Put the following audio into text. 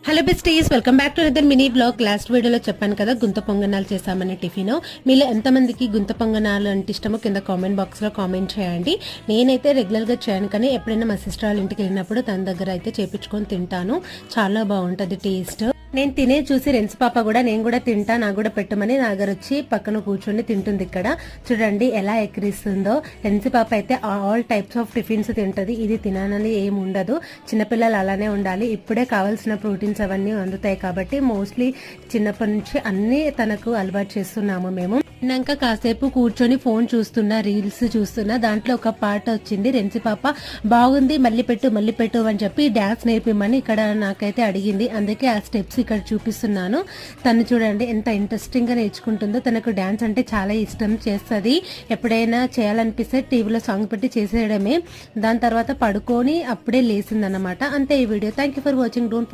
Hello besties, welcome back to another mini blog. Last వీడియోలో చెప్పాను కదా గుంత పొంగనాలు చేసామని టిఫిన్. మీలో ఎంతమందికి గుంత పొంగనాలు అంటే ఇష్టమో కింద కామెంట్ బాక్స్లో కామెంట్ చేయండి. నేనైతే రెగ్యులర్గా చేయను, కానీ ఎప్పుడైనా మా సిస్టర్ వాళ్ళ ఇంటికి వెళ్ళినప్పుడు తన దగ్గర అయితే చేపించుకొని తింటాను. చాలా బాగుంటుంది టేస్ట్. నేను తినే చూసి రెన్స్ పాప కూడా నేను కూడా తింటా, నాకు కూడా పెట్టమని నా దగ్గర వచ్చి పక్కన కూర్చొని తింటుంది. ఇక్కడ చూడండి ఎలా ఎక్కిరిస్తుందో. రెన్స్ పాప అయితే ఆల్ టైప్స్ ఆఫ్ టిఫిన్స్ తింటది. ఇది తినాలని ఏమి ఉండదు, చిన్నపిల్లలు అలానే ఉండాలి. ఇప్పుడే కావాల్సిన ప్రోటీన్స్ అవన్నీ అందుతాయి కాబట్టి మోస్ట్లీ చిన్నప్పటి నుంచి అన్ని తనకు అలవాటు చేస్తున్నాము మేము. తిన్నాక కాసేపు కూర్చొని ఫోన్ చూస్తున్నా, రీల్స్ చూస్తున్నా. దాంట్లో ఒక పాట వచ్చింది, రెన్సి పాప బాగుంది మళ్ళీ పెట్టు అని చెప్పి డాన్స్ నేర్పిమని ఇక్కడ నాకైతే అడిగింది. అందుకే ఆ స్టెప్స్ ఇక్కడ చూపిస్తున్నాను. తను చూడండి ఎంత ఇంట్రెస్టింగ్ గా నేర్చుకుంటుందో. తనకు డాన్స్ అంటే చాలా ఇష్టం, చేస్తుంది. ఎప్పుడైనా చేయాలనిపిస్తే టీవీలో సాంగ్ పెట్టి చేసేయడమే. దాని తర్వాత పడుకొని అప్పుడే లేసిందన్నమాట. అంతే ఈ video. Thank you for watching. Don't